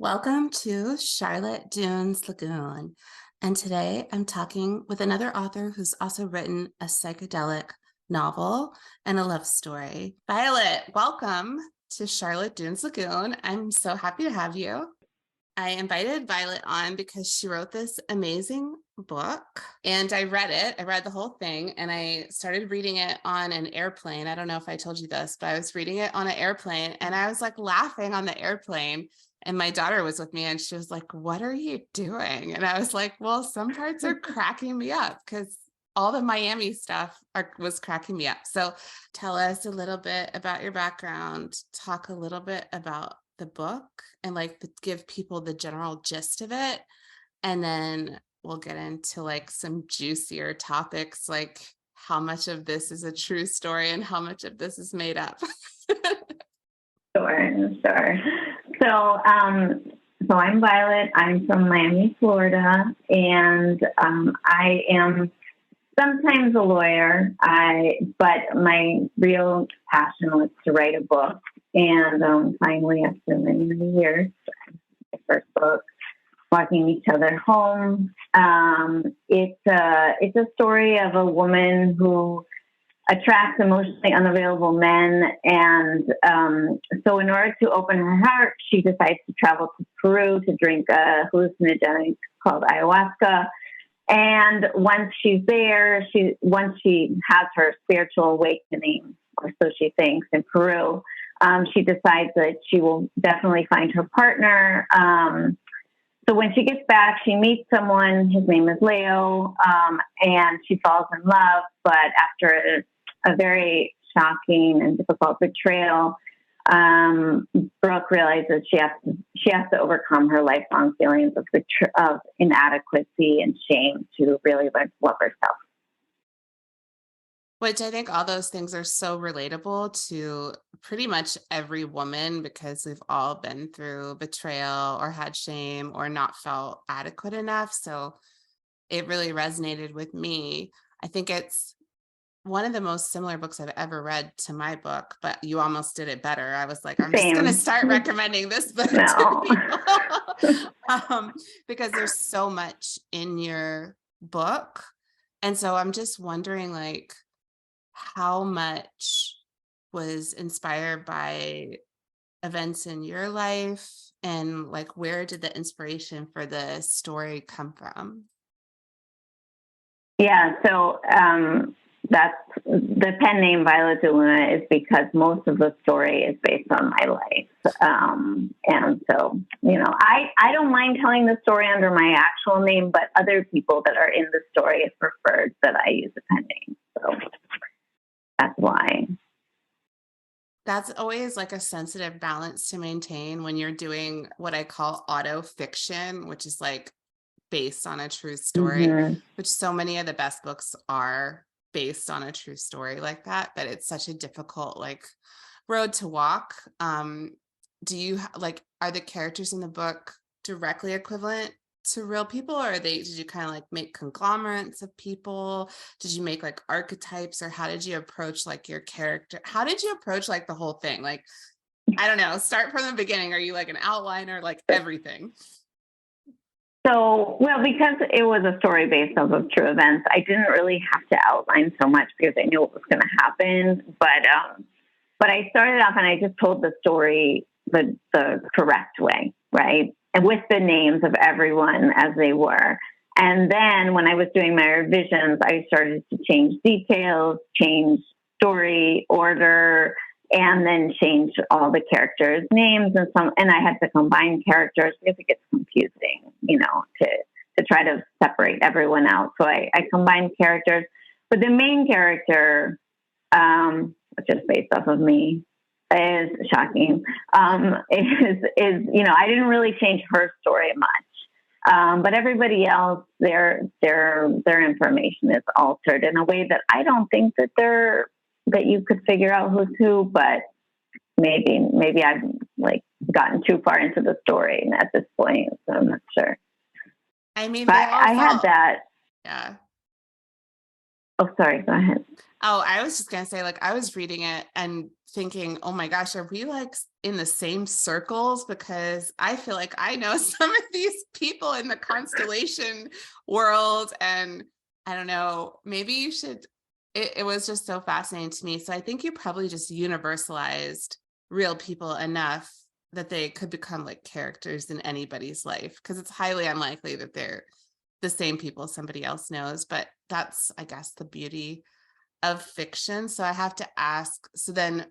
Welcome to Charlotte Dune's Lagoon. And today I'm talking with another author who's also written a psychedelic novel and a love story. Violet, welcome to Charlotte Dune's Lagoon. I'm so happy to have you. I invited Violet on because she wrote this amazing book and I read it. I read the whole thing and I started reading it on an airplane. I don't know if I told you this, but I was reading it on an airplane and I was like laughing on the airplane. And my daughter was with me and she was like, "What are you doing?" And I was like, well, some parts are cracking me up because all the Miami stuff was cracking me up. So tell us a little bit about your background, talk a little bit about the book and give people the general gist of it. And then we'll get into some juicier topics, like how much of this is a true story and how much of this is made up. Sure. So I'm Violet. I'm from Miami, Florida, and I am sometimes a lawyer. But my real passion was to write a book, and finally, after many years, my first book, Walking Each Other Home. It's a story of a woman who attracts emotionally unavailable men. And so in order to open her heart, she decides to travel to Peru to drink a hallucinogenic called ayahuasca. And once she's there, once she has her spiritual awakening, or so she thinks, in Peru, she decides that she will definitely find her partner. So when she gets back, she meets someone, his name is Leo, and she falls in love. But after a very shocking and difficult betrayal, Brooke realizes she has to overcome her lifelong feelings of inadequacy and shame to really learn to love herself. Which I think all those things are so relatable to pretty much every woman because we've all been through betrayal or had shame or not felt adequate enough. So it really resonated with me. I think it's one of the most similar books I've ever read to my book, but you almost did it better. I was like, I'm just going to start recommending this book to people because there's so much in your book. And so I'm just wondering, how much was inspired by events in your life and where did the inspiration for the story come from? Yeah, so that's the pen name Violet de Luna is because most of the story is based on my life. And so, I don't mind telling the story under my actual name, but other people that are in the story have preferred that I use a pen name. So that's why. That's always a sensitive balance to maintain when you're doing what I call auto fiction, which is based on a true story, which so many of the best books are based on a true story like that, but it's such a difficult road to walk. Do you are the characters in the book directly equivalent to real people, or did you kind of make conglomerates of people? Did you make archetypes, or how did you approach your character? How did you approach the whole thing? I don't know, start from the beginning. Are you an outliner, everything? So, well, because it was a story based off of true events, I didn't really have to outline so much because I knew what was going to happen. But I started off and I just told the story the correct way, right? And with the names of everyone as they were. And then when I was doing my revisions, I started to change details, change story order, and then change all the characters' names and I had to combine characters because it gets confusing, to try to separate everyone out. So I combined characters, but the main character, which is based off of me, is shocking. I didn't really change her story much, but everybody else, their information is altered in a way that I don't think that you could figure out who's who, but maybe I've gotten too far into the story at this point, so I'm not sure. I mean, but I had that. Yeah. Oh, sorry. Go ahead. Oh, I was just gonna say, like, I was reading it and thinking, oh my gosh, are we like in the same circles? Because I feel like I know some of these people in the constellation world. And I don't know, maybe you should, it was just so fascinating to me. So I think you probably just universalized real people enough that they could become like characters in anybody's life. Because it's highly unlikely that they're the same people somebody else knows. But that's, I guess, the beauty of fiction. So I have to ask, so then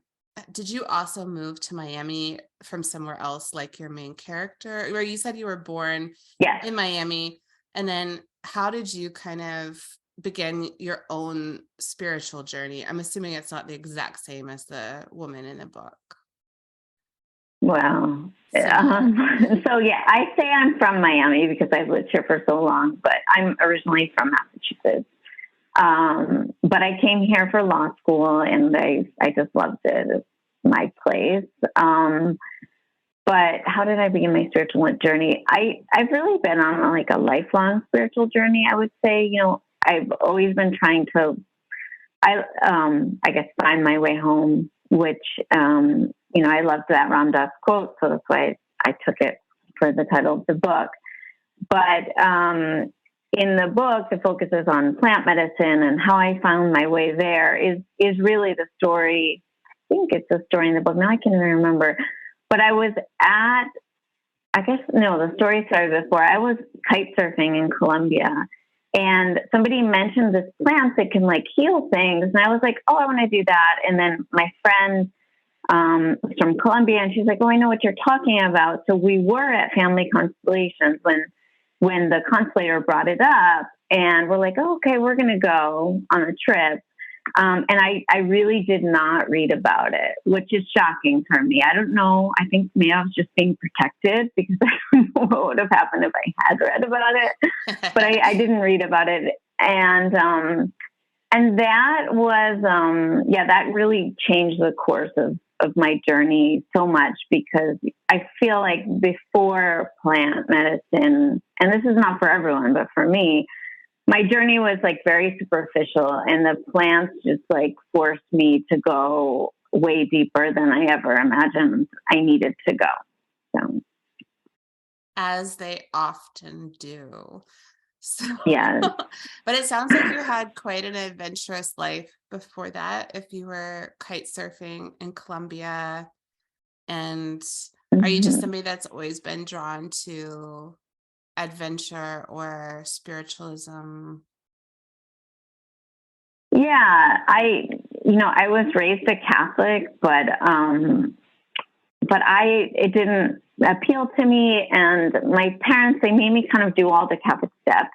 did you also move to Miami from somewhere else, like your main character, where you said you were born Yes. in Miami? And then how did you kind of begin your own spiritual journey? I'm assuming it's not the exact same as the woman in the book. Well, Similar. so yeah, I say I'm from Miami because I've lived here for so long, but I'm originally from Massachusetts. But I came here for law school and I just loved it. It's my place. But how did I begin my spiritual journey? I've really been on like a lifelong spiritual journey. I would say, I've always been trying to, I guess, find my way home, which, I loved that Ram Dass quote. So that's why I took it for the title of the book. But, in the book, it focuses on plant medicine, and how I found my way there is really the story. I think it's the story in the book. Now I can't even remember. But I was the story started before. I was kite surfing in Colombia, and somebody mentioned this plant that can like heal things. And I was like, oh, I want to do that. And then my friend was from Colombia, and she's like, oh, I know what you're talking about. So we were at Family Constellations when the constellator brought it up, and we're like, oh, okay, we're going to go on a trip. And I really did not read about it, which is shocking for me. I don't know. I think maybe I was just being protected because I don't know what would have happened if I had read about it, but I didn't read about it. And that was, that really changed the course of my journey so much, because I feel like before plant medicine, and this is not for everyone, but for me, my journey was like very superficial, and the plants just like forced me to go way deeper than I ever imagined I needed to go. So, As they often do. So, yeah. but it sounds like you had quite an adventurous life before that, if you were kite surfing in Colombia. And are you just Mm-hmm. somebody that's always been drawn to adventure or spiritualism? Yeah, I was raised a Catholic, but it didn't appeal to me. And my parents, they made me kind of do all the Catholic steps.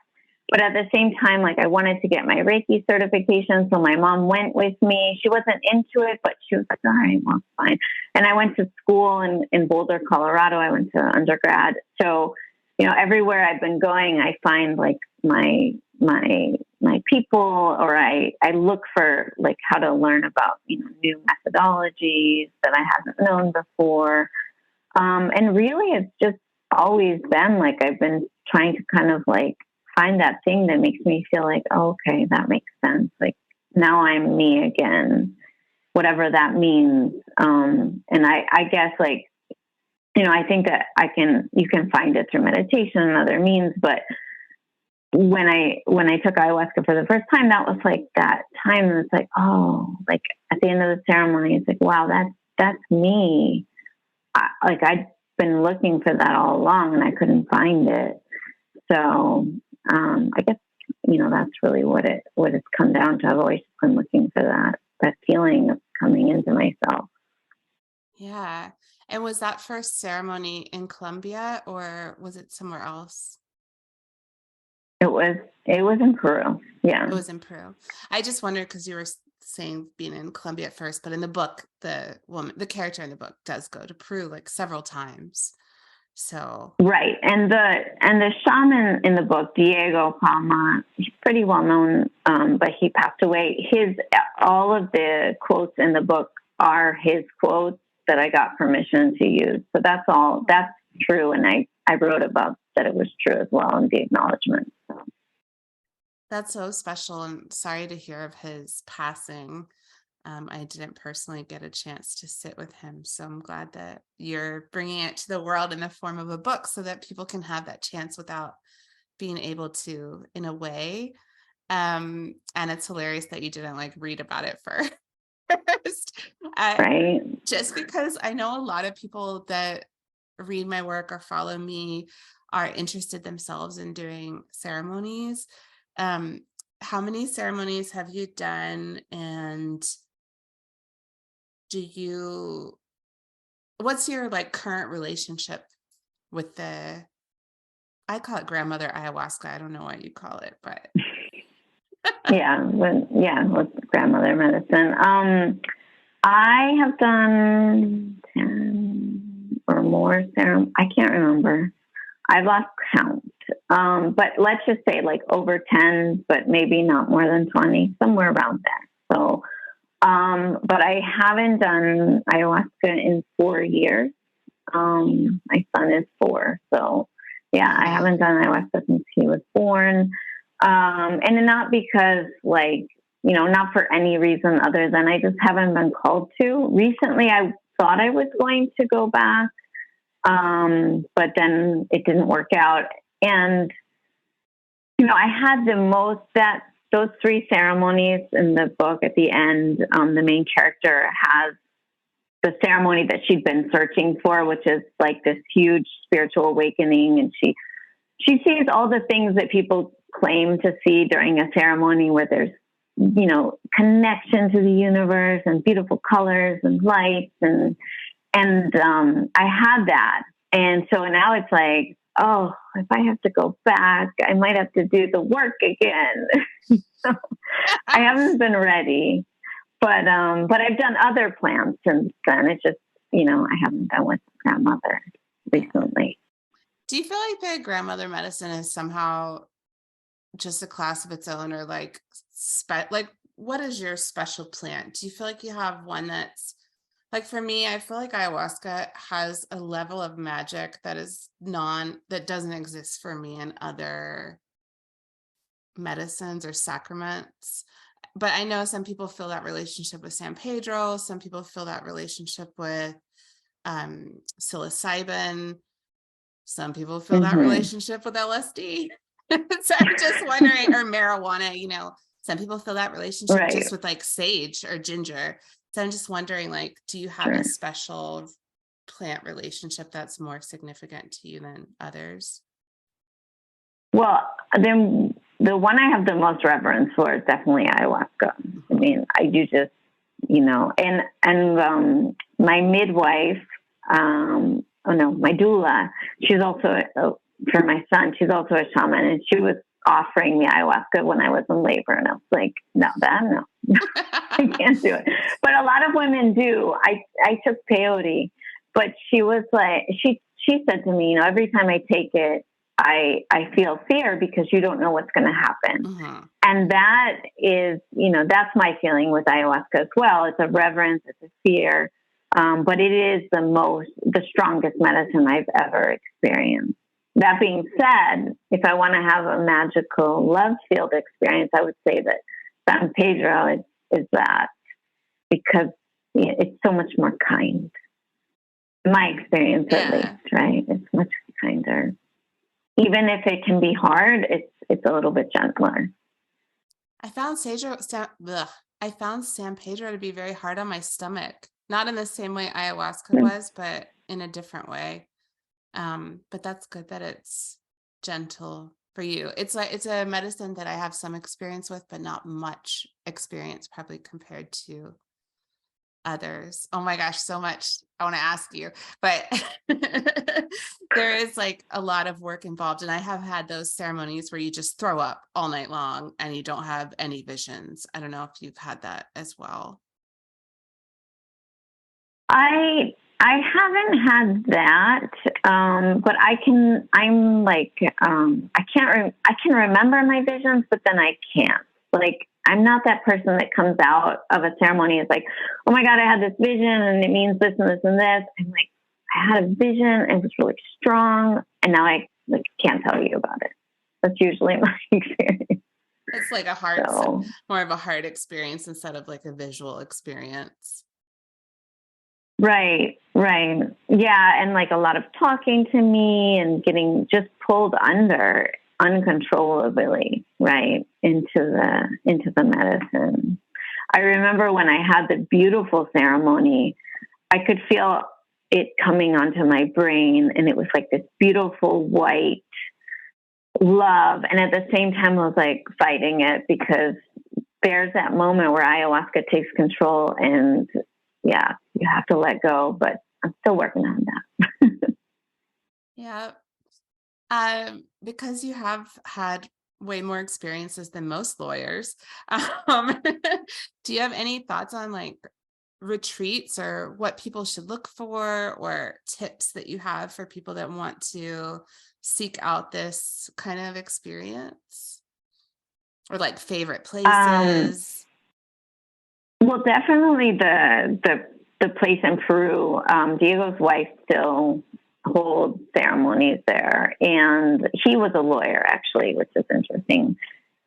But at the same time, like I wanted to get my Reiki certification. So my mom went with me. She wasn't into it, but she was like, all right, well, fine. And I went to school in Boulder, Colorado. I went to undergrad. So, everywhere I've been going, I find like my people, or I look for like how to learn about, new methodologies that I hadn't known before. And really it's just always been like, I've been trying to kind of like find that thing that makes me feel like, oh, okay, that makes sense. Like now I'm me again, whatever that means. And I guess like, I think that you can find it through meditation and other means, but when I took ayahuasca for the first time, that was like that time. It's like, oh, like at the end of the ceremony, it's like, wow, that's me. I'd been looking for that all along and I couldn't find it. So, I guess, that's really what it's come down to. I've always been looking for that feeling of coming into myself. Yeah. And was that first ceremony in Colombia or was it somewhere else? It was in Peru. Yeah. It was in Peru. I just wondered because you were saying being in Colombia at first, but in the book, the character in the book does go to Peru like several times. So Right. And the shaman in the book, Diego Palma, he's pretty well known, but he passed away. All of the quotes in the book are his quotes that I got permission to use. So that's true. And I wrote about that it was true as well in the acknowledgement. So. That's so special, and sorry to hear of his passing. I didn't personally get a chance to sit with him, so I'm glad that you're bringing it to the world in the form of a book so that people can have that chance without being able to, in a way. And it's hilarious that you didn't like read about it first. uh, Right. just because I know a lot of people that read my work or follow me are interested themselves in doing ceremonies. Um, how many ceremonies have you done? And do you, what's your like current relationship with the, I call it grandmother ayahuasca. I don't know what you call it, but With grandmother medicine. I have done 10 or more serum. I can't remember. I've lost count. But let's just say like over 10, but maybe not more than 20, somewhere around there. So, but I haven't done ayahuasca in 4 years. My son is 4. So yeah, I haven't done ayahuasca since he was born. And not because like, not for any reason other than I just haven't been called to. Recently, I thought I was going to go back, but then it didn't work out. And, I had those 3 ceremonies in the book at the end. The main character has the ceremony that she'd been searching for, which is like this huge spiritual awakening. And she sees all the things that people claim to see during a ceremony where there's, connection to the universe and beautiful colors and lights. And I had that. And so now it's like, oh, if I have to go back, I might have to do the work again. So I haven't been ready, but I've done other plants since then. It's just, I haven't done with grandmother recently. do you feel like the grandmother medicine is somehow just a class of its own, or like like what is your special plant? Do you feel like you have one that's like, for me, I feel like ayahuasca has a level of magic that doesn't exist for me in other medicines or sacraments. But I know some people feel that relationship with San Pedro, some people feel that relationship with psilocybin, some people feel that relationship with LSD. So I'm just wondering, or marijuana, some people feel that relationship just with like sage or ginger. So I'm just wondering, like, do you have a special plant relationship that's more significant to you than others? Well, then the one I have the most reverence for is definitely ayahuasca. I mean, I do just, and my midwife, my doula, she's also, for my son, she's also a shaman, and she was offering me ayahuasca when I was in labor. And I was like, no, I can't do it. But a lot of women do. I took peyote, but she was like, she said to me, every time I take it, I feel fear because you don't know what's going to happen. Mm-hmm. And that is, that's my feeling with ayahuasca as well. It's a reverence, it's a fear. But it is the strongest medicine I've ever experienced. That being said, if I want to have a magical love field experience, I would say that San Pedro is that, because it's so much more kind. My experience, at least, right? It's much kinder. Even if it can be hard, it's a little bit gentler. I found San Pedro to be very hard on my stomach, not in the same way ayahuasca was, but in a different way. But that's good that it's gentle for you. It's a medicine that I have some experience with, but not much experience probably compared to others. Oh my gosh, so much I want to ask you, but there is like a lot of work involved. And I have had those ceremonies where you just throw up all night long and you don't have any visions. I don't know if you've had that as well. I haven't had that, but I can remember my visions, but then I can't. Like, I'm not that person that comes out of a ceremony and is like, oh my God, I had this vision and it means this and this and this. I'm like, I had a vision, it was really strong, and now I can't tell you about it. That's usually my experience. It's like So, more of a heart experience instead of like a visual experience. right, right. Yeah. And like a lot of talking to me and getting just pulled under uncontrollably, right, into the medicine. I remember when I had the beautiful ceremony, I could feel it coming onto my brain, and it was like this beautiful white love. And at the same time, I was like fighting it because there's that moment where ayahuasca takes control, and yeah, you have to let go. But I'm still working on that. Yeah. Because you have had way more experiences than most lawyers, do you have any thoughts on like retreats or what people should look for or tips that you have for people that want to seek out this kind of experience or like favorite Um, places? well, definitely the place in Peru. Diego's wife still holds ceremonies there, and he was a lawyer actually, which is interesting.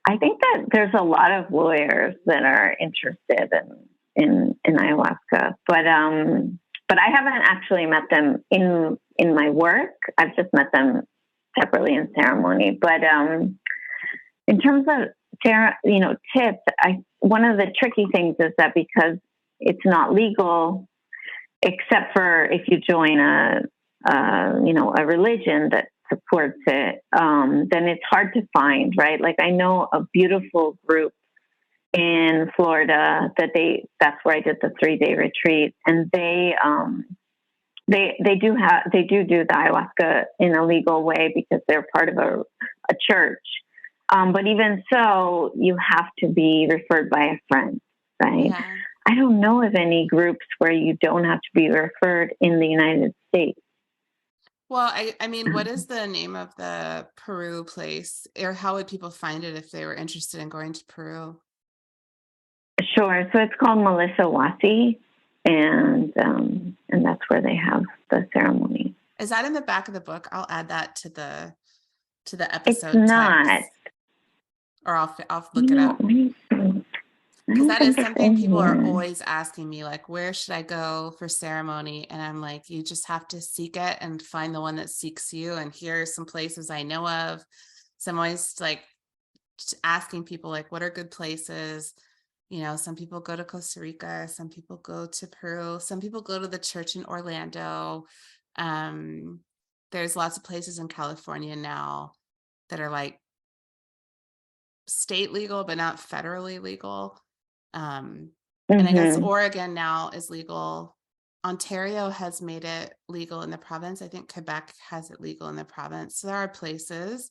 I think that there's a lot of lawyers that are interested in ayahuasca, but I haven't actually met them in my work. I've just met them separately in ceremony. But in terms of tips, one of the tricky things is that because it's not legal, except for if you join a religion that supports it, then it's hard to find, right? Like I know a beautiful group in Florida that's where I did the 3-day retreat, and they do the ayahuasca in a legal way because they're part of a church. But even so, you have to be referred by a friend, right? Yeah. I don't know of any groups where you don't have to be referred in the United States. Well, I mean, what is the name of the Peru place, or how would people find it if they were interested in going to Peru? Sure. So it's called Melissa Wasi, and that's where they have the ceremony. Is that in the back of the book? I'll add that to the It's episode not. text, or I'll look it up. Let me see. I Because don't that is think it's something in people are here. always asking me, like, where should I go for ceremony? And I'm like, you just have to seek it and find the one that seeks you. And here are some places I know of. So I'm always like asking people, like, what are good places? You know, some people go to Costa Rica, some people go to Peru, some people go to the church in Orlando. Um, there's lots of places in California now that are like state legal, but not federally legal. Um, and I guess Mm-hmm. Oregon now is legal. Ontario has made it legal in the province. I think Quebec has it legal in the province. So there are places.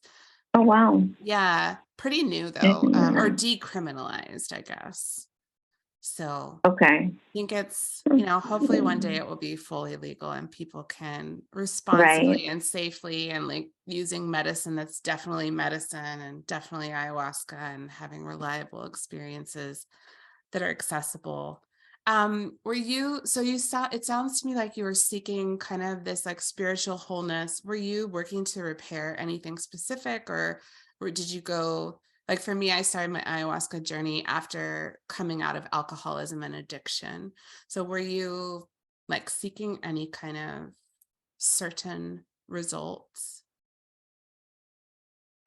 Oh, wow. Yeah, pretty new I though, didn't know or that. decriminalized, I guess. So Okay. I think it's, hopefully one day Mm-hmm. it will be fully legal and people can Right. responsibly and safely and like using medicine that's definitely medicine and definitely ayahuasca and having reliable experiences that are accessible. So you saw, it sounds to me like you were seeking kind of this like spiritual wholeness. Were you working to repair anything specific, or did you go, like for me, I started my ayahuasca journey after coming out of alcoholism and addiction. So were you like seeking any kind of certain results?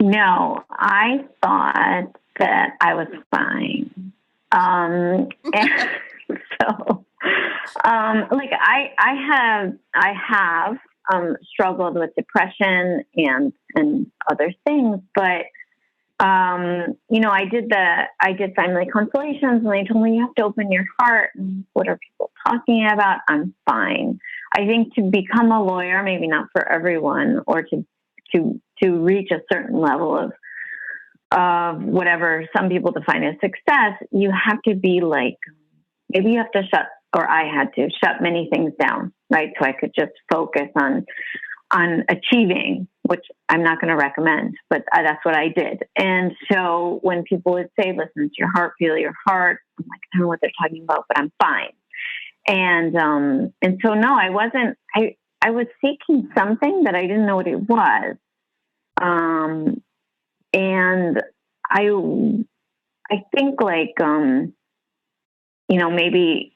No, I thought that I was fine. And so, like I have struggled with depression and other things, but I did family constellations, and they told me you have to open your heart. And what are people talking about? I'm fine. I think to become a lawyer, maybe not for everyone, or to reach a certain level of whatever some people define as success, you have to be like, maybe you have to I had to shut many things down, right? So I could just focus on achieving, which I'm not going to recommend, but that's what I did. And so when people would say, listen to your heart, feel your heart, I'm like, I don't know what they're talking about, but I'm fine. And so no, I wasn't, I was seeking something that I didn't know what it was. And I think like, maybe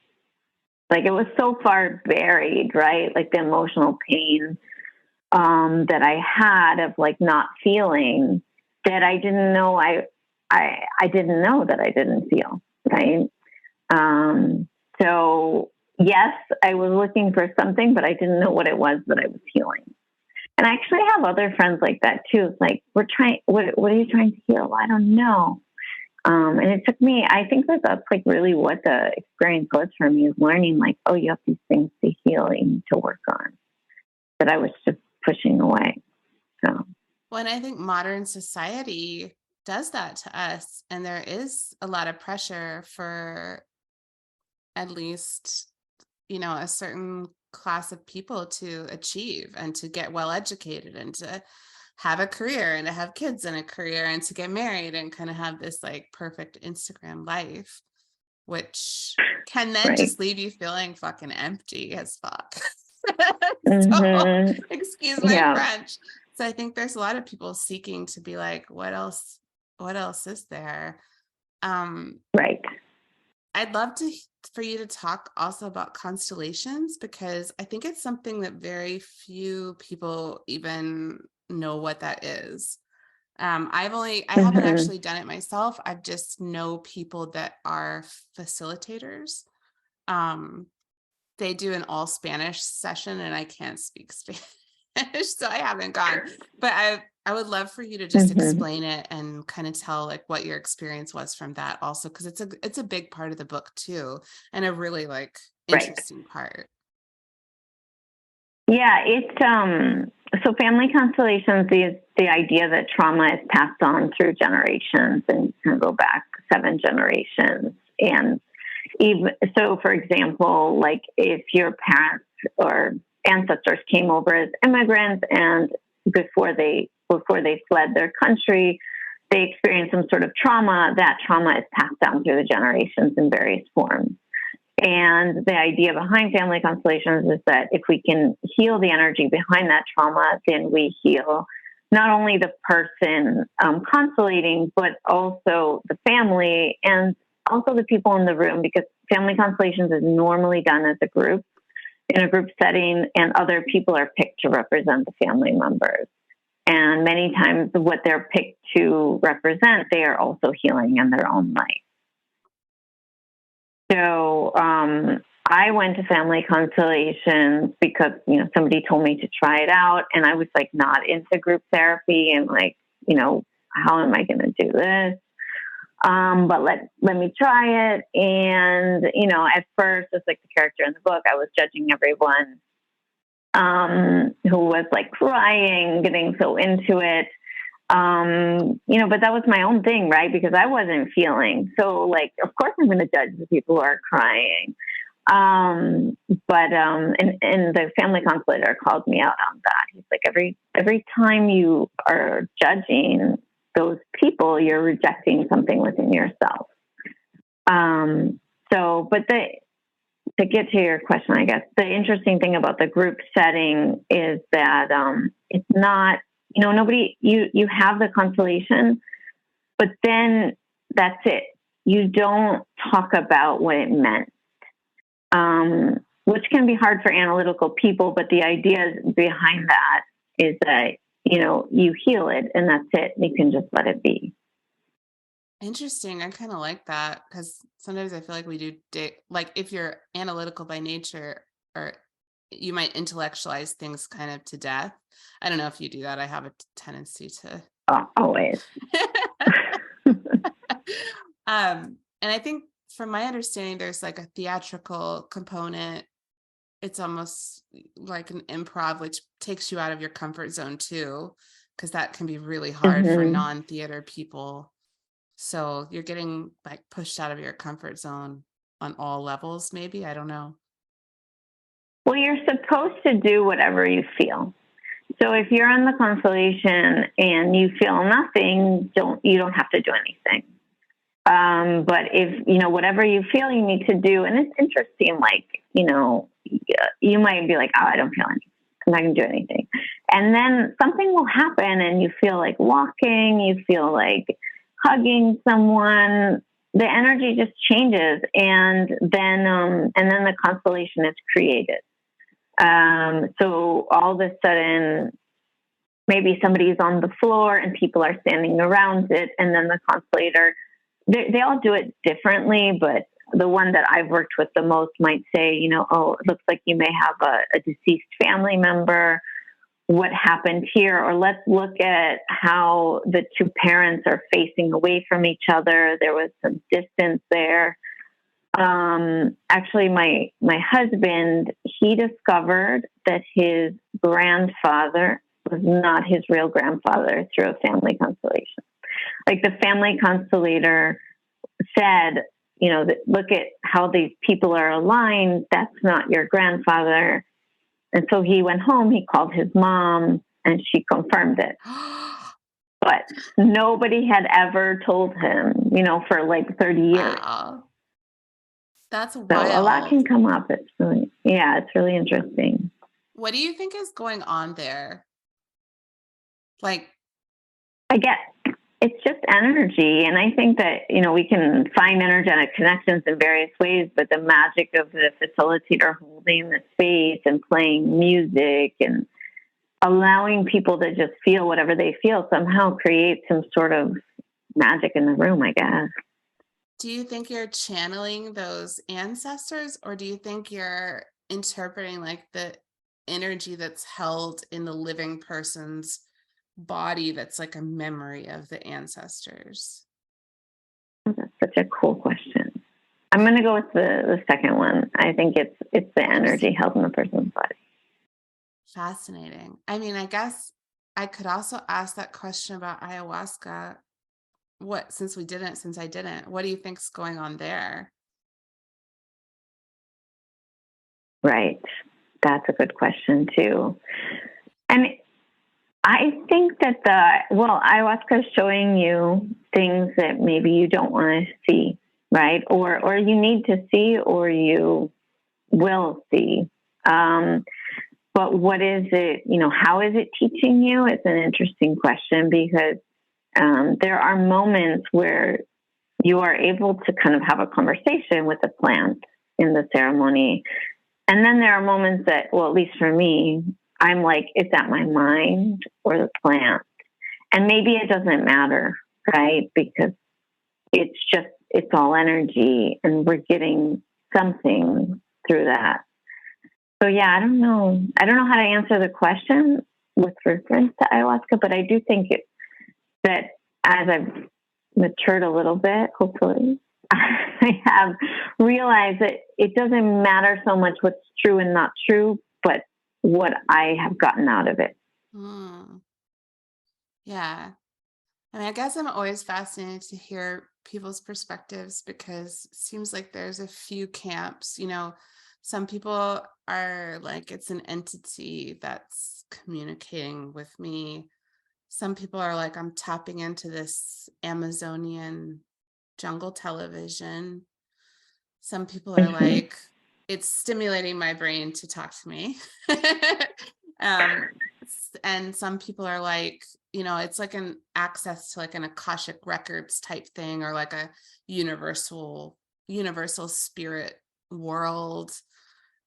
like it was so far buried, right? Like the emotional pain, that I had of like not feeling, that I didn't know I didn't know that I didn't feel, right? So yes, I was looking for something, but I didn't know what it was that I was healing. And I actually have other friends like that too. It's like, what are you trying to heal? I don't know. And it took me, I think that's like really what the experience was for me, is learning like, oh, you have these things to heal and you need to work on, that I was just pushing away. So. Well, and I think modern society does that to us. And there is a lot of pressure for at least, a certain class of people to achieve and to get well educated and to have a career and to have kids and a career and to get married and kind of have this like perfect Instagram life, which can then just leave you feeling fucking empty as fuck. So, excuse my French. So I think there's a lot of people seeking to be like, what else is there? Right. I'd love for you to talk also about constellations, because I think it's something that very few people even know what that is. I haven't actually done it myself. I just know people that are facilitators. They do an all Spanish session and I can't speak Spanish, so I haven't gone, but I would love for you to just explain it and kind of tell like what your experience was from that also, because it's a big part of the book too, and a really like interesting part. Yeah, it's so family constellations is the idea that trauma is passed on through generations and can go back 7 generations. And even so, for example, like if your parents or ancestors came over as immigrants and before they fled their country, they experienced some sort of trauma, that trauma is passed down through the generations in various forms. And the idea behind family constellations is that if we can heal the energy behind that trauma, then we heal not only the person constellating, but also the family and also the people in the room, because family constellations is normally done as a group, in a group setting, and other people are picked to represent the family members. And many times what they're picked to represent, they are also healing in their own life. So I went to family constellations because, somebody told me to try it out, and I was like not into group therapy and like, how am I going to do this? But let me try it. And, at first, just like the character in the book, I was judging everyone who was like crying, getting so into it. But that was my own thing, right? Because I wasn't feeling. So like, of course I'm going to judge the people who are crying. And the family constellator called me out on that. He's like, every time you are judging those people, you're rejecting something within yourself. To get to your question, I guess the interesting thing about the group setting is that, it's not, nobody, you have the constellation, but then that's it. You don't talk about what it meant, which can be hard for analytical people. But the idea behind that is that, you heal it and that's it. You can just let it be. Interesting. I kind of like that, because sometimes I feel like we do like if you're analytical by nature, or you might intellectualize things kind of to death. I don't know if you do that. I have a tendency to. Always. And I think from my understanding, there's like a theatrical component. It's almost like an improv, which takes you out of your comfort zone too, because that can be really hard for non-theater people. So you're getting like pushed out of your comfort zone on all levels, maybe. I don't know. Well, you're supposed to do whatever you feel. So if you're in the constellation and you feel nothing, you don't have to do anything. But if, whatever you feel you need to do, and it's interesting, like, you might be like, oh, I don't feel anything. I'm not going to do anything. And then something will happen and you feel like walking, you feel like hugging someone, the energy just changes, and then the constellation is created. So all of a sudden, maybe somebody's on the floor and people are standing around it, and then the constellator, they all do it differently, but the one that I've worked with the most might say, oh, it looks like you may have a deceased family member. What happened here? Or let's look at how the two parents are facing away from each other. There was some distance there. Actually, my husband, he discovered that his grandfather was not his real grandfather through a family constellation. Like the family constellator said, look at how these people are aligned. That's not your grandfather. And so he went home, he called his mom, and she confirmed it. But nobody had ever told him, for like 30 years. Wow. That's wild. So a lot can come up. It's really interesting. What do you think is going on there? Like, I guess it's just energy. And I think that, we can find energetic connections in various ways, but the magic of the facilitator holding the space and playing music and allowing people to just feel whatever they feel somehow creates some sort of magic in the room, I guess. Do you think you're channeling those ancestors, or do you think you're interpreting like the energy that's held in the living person's body that's like a memory of the ancestors? That's such a cool question. I'm going to go with the second one. I think it's the energy held in the person's body. Fascinating. I mean, I guess I could also ask that question about ayahuasca. Since I didn't, what do you think's going on there? Right. That's a good question too. And I think that ayahuasca is showing you things that maybe you don't want to see, right? Or you need to see, or you will see. But what is it, how is it teaching you? It's an interesting question, because there are moments where you are able to kind of have a conversation with the plant in the ceremony. And then there are moments that, well, at least for me, I'm like, is that my mind or the plant? And maybe it doesn't matter, right? Because it's all energy, and we're getting something through that. So yeah, I don't know how to answer the question with reference to ayahuasca, but I do think that as I've matured a little bit, hopefully, I have realized that it doesn't matter so much what's true and not true, but what I have gotten out of it. Yeah. I mean, I guess I'm always fascinated to hear people's perspectives, because it seems like there's a few camps. Some people are like, it's an entity that's communicating with me. Some people are like, I'm tapping into this Amazonian jungle television. Some people are like, it's stimulating my brain to talk to me. And some people are like, it's like an access to like an Akashic records type thing, or like a universal spirit world.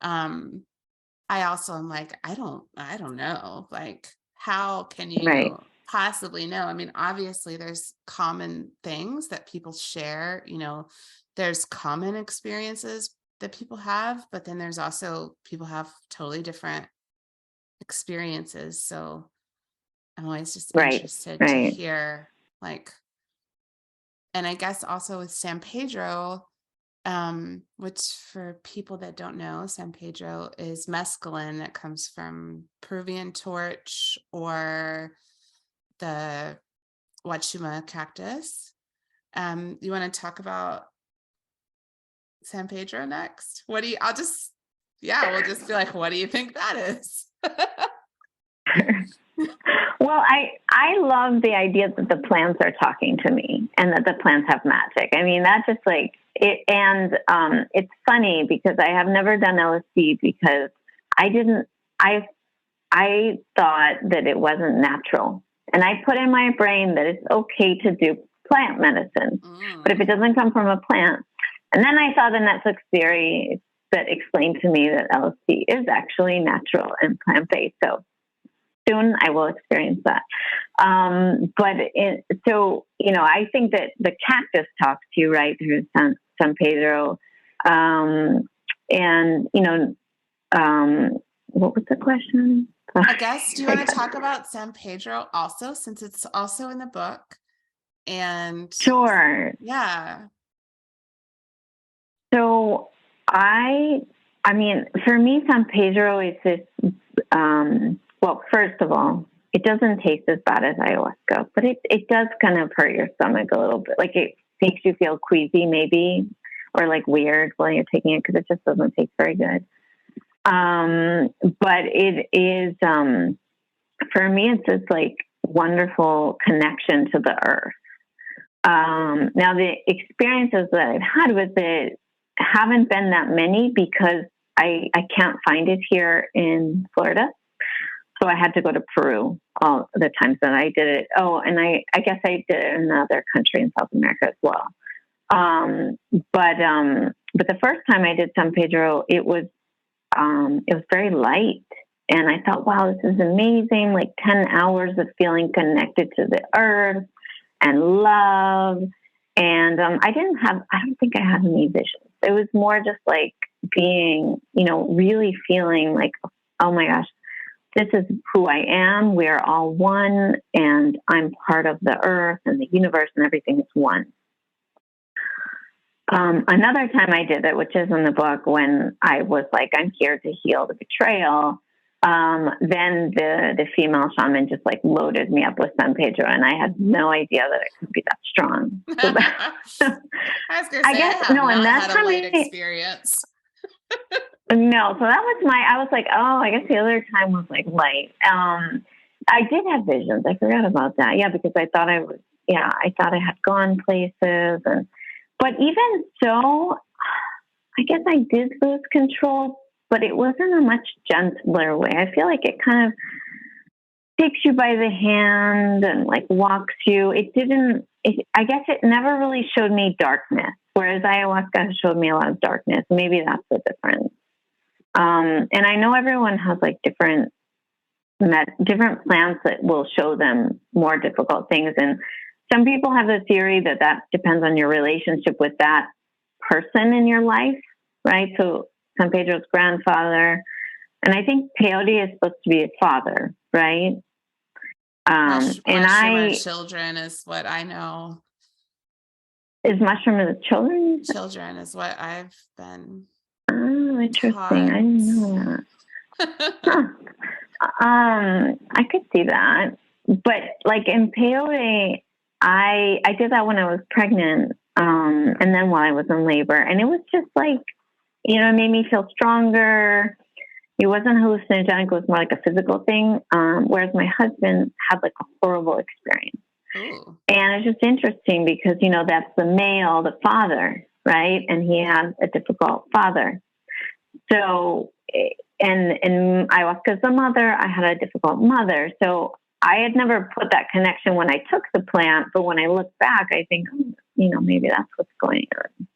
I also am like, I don't know. Like, how can you possibly know? I mean, obviously there's common things that people share, there's common experiences that people have, but then there's also people have totally different experiences. So I'm always just interested to hear, like, and I guess also with San Pedro, which for people that don't know, San Pedro is mescaline that comes from Peruvian torch or the Wachuma cactus. You want to talk about San Pedro next? We'll just be like, what do you think that is? Well, I love the idea that the plants are talking to me and that the plants have magic. I mean, that's just like it. And it's funny because I have never done LSD because I thought that it wasn't natural. And I put in my brain that it's okay to do plant medicine. But if it doesn't come from a plant, and then I saw the Netflix series that explained to me that LSD is actually natural and plant-based. So soon I will experience that. So, you know, I think that the cactus talks to you, right, through San Pedro. And, you know, what was the question? I guess, do you want to talk about San Pedro also, since it's also in the book? And sure. Yeah. So I mean, for me, San Pedro is this, well, first of all, it doesn't taste as bad as ayahuasca, but it does kind of hurt your stomach a little bit. Like it makes you feel queasy maybe, or like weird while you're taking it because it just doesn't taste very good. But it is, for me, it's this like wonderful connection to the earth. Now the experiences that I've had with it haven't been that many because I can't find it here in Florida. So I had to go to Peru all the times that I did it. Oh, and I guess I did it in another country in South America as well. But the first time I did San Pedro, it was very light. And I thought, wow, this is amazing. Like 10 hours of feeling connected to the earth and love. And I don't think I had any visions. It was more just like being, you know, really feeling like, oh my gosh, this is who I am. We are all one, and I'm part of the earth and the universe, and everything is one. Another time I did it, which is in the book, when I was like, I'm here to heal the betrayal. Then the female shaman just like loaded me up with San Pedro, and I had no idea that it could be that strong. So I was going to say, I have not had a light experience. No, so that was I was like, oh, I guess the other time was like light. I did have visions. I forgot about that. Yeah, because I thought I had gone places, but even so, I guess I did lose control, but it was in a much gentler way. I feel like it kind of takes you by the hand and like walks you. I guess it never really showed me darkness, whereas ayahuasca showed me a lot of darkness. Maybe that's the difference. And I know everyone has like different plants that will show them more difficult things. And some people have the theory that depends on your relationship with that person in your life, right? So San Pedro's grandfather, and I think Peyote is supposed to be his father, right? Mushroom children is what I know. Is mushroom of the children? Children is what I've been. Oh, interesting. Taught. I didn't know that. I could see that, but like in Peyote, I did that when I was pregnant, and then while I was in labor, and it was just like, you know, it made me feel stronger. It wasn't hallucinogenic; it was more like a physical thing. Whereas my husband had like a horrible experience. Ooh. And it's just interesting because, you know, that's the male, the father, right? And he had a difficult father. So, and ayahuasca's the mother, I had a difficult mother. So I had never put that connection when I took the plant, but when I look back, I think, oh, you know, maybe that's what's going on.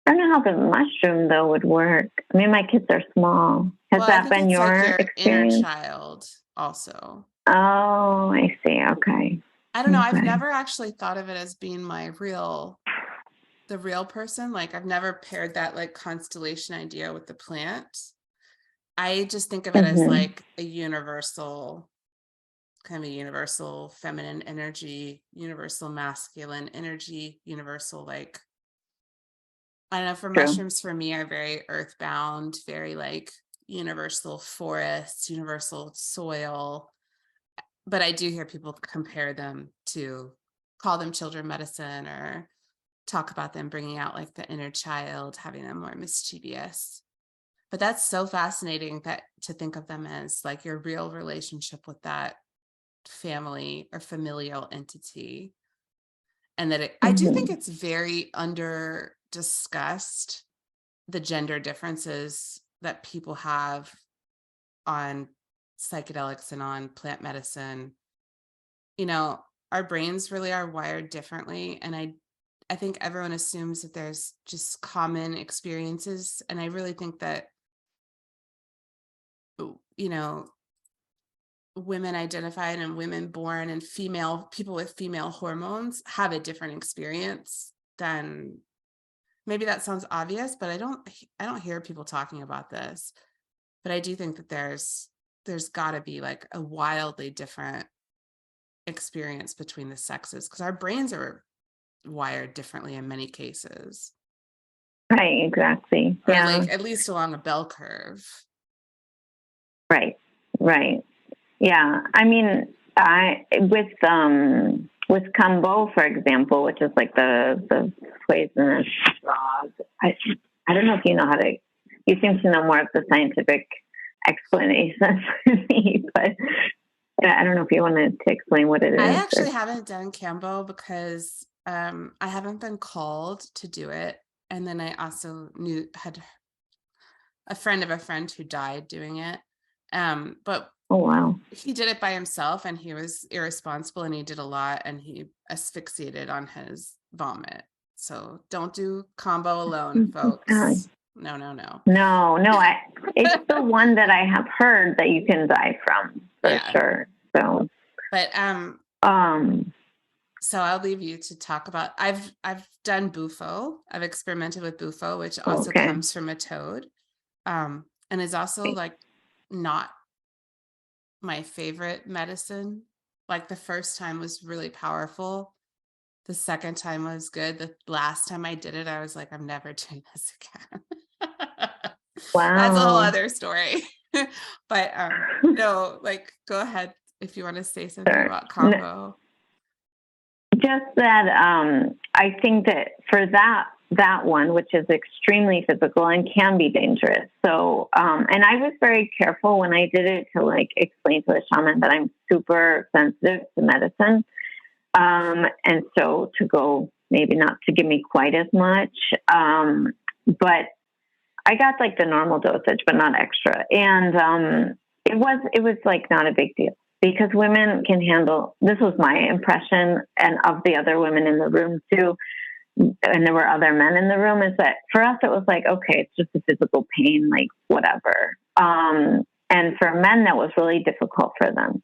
I don't know how the mushroom, though, would work. I mean, my kids are small. Has that been your experience? Inner child also. Oh, I see. Okay. I don't know. Okay. I've never actually thought of it as being the real person. Like I've never paired that like constellation idea with the plant. I just think of it as like a universal feminine energy, universal masculine energy, universal, like, I don't know, for mushrooms for me are very earthbound, very like universal forests, universal soil. But I do hear people call them children medicine, or talk about them bringing out like the inner child, having them more mischievous. But that's so fascinating to think of them as like your real relationship with that family or familial entity. And that I do think it's very under discussed, the gender differences that people have on psychedelics and on plant medicine. You know, our brains really are wired differently. And I think everyone assumes that there's just common experiences. And I really think that, you know, women identified and women born and female people with female hormones have a different experience than, maybe that sounds obvious, but I don't hear people talking about this. But I do think that there's got to be like a wildly different experience between the sexes, because our brains are wired differently in many cases, Right, exactly. or Yeah. like at least along a bell curve. Right. Right. Yeah. I mean, I with Kambo, for example, which is like the poisonous frog. I don't know if you know how to. You seem to know more of the scientific explanation than me, but I don't know if you wanted to explain what it is. I actually haven't done Kambo because I haven't been called to do it. And then I also had a friend of a friend who died doing it. But Oh wow. he did it by himself, and he was irresponsible, and he did a lot, and he asphyxiated on his vomit. So don't do Kambo alone, folks. No, no, no. No. It's the one that I have heard that you can die from for sure. So, but so I'll leave you to talk about. I've done bufo. I've experimented with bufo, which also comes from a toad, and is also like not my favorite medicine. Like the first time was really powerful. The second time was good. The last time I did it, I was like, I'm never doing this again. Wow. That's a whole other story. But no, like go ahead if you want to say something about Kambo. Just that I think that for that one, which is extremely physical and can be dangerous. So, and I was very careful when I did it to like explain to the shaman that I'm super sensitive to medicine. And so to go, maybe not to give me quite as much. But I got like the normal dosage, but not extra. And, it was like not a big deal, because women can handle, this was my impression, and of the other women in the room too, and there were other men in the room, is that for us it was like, okay, it's just a physical pain, like whatever. And for men that was really difficult for them.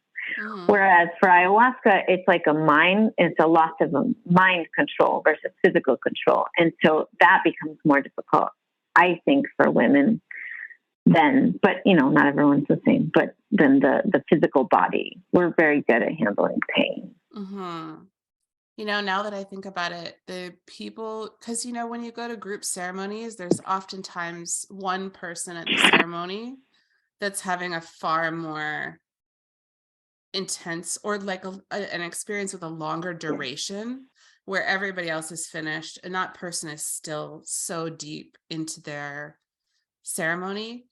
Whereas for ayahuasca, it's like it's a loss of mind control versus physical control. And so that becomes more difficult, I think, for women then, but not everyone's the same, but then the physical body, we're very good at handling pain. Now that I think about it, the people, because when you go to group ceremonies, there's oftentimes one person at the ceremony that's having a far more intense, or like an experience with a longer duration, where everybody else is finished and that person is still so deep into their ceremony.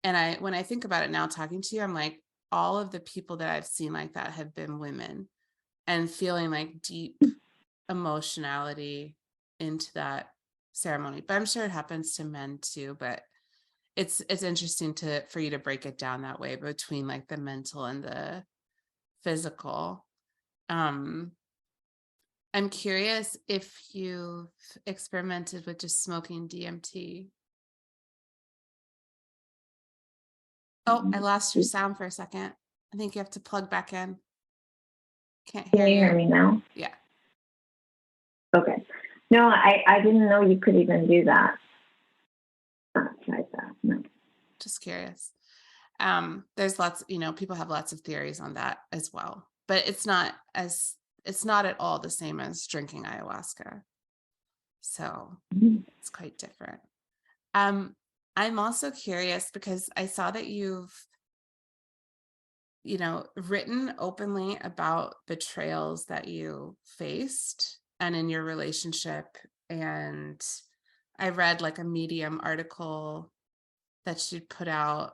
And when I think about it now talking to you, I'm like, all of the people that I've seen like that have been women, and feeling like deep emotionality into that ceremony. But I'm sure it happens to men too, but it's interesting for you to break it down that way between like the mental and the physical. I'm curious if you've experimented with just smoking DMT. Oh, I lost your sound for a second. I think you have to plug back in. Can't hear you. Can you hear me now? Yeah. Okay. No, I didn't know you could even do that. Tried that. No. Just curious. There's lots, people have lots of theories on that as well, but it's not at all the same as drinking ayahuasca. So it's quite different. I'm also curious because I saw that you've, written openly about betrayals that you faced and in your relationship. And I read like a Medium article that she'd put out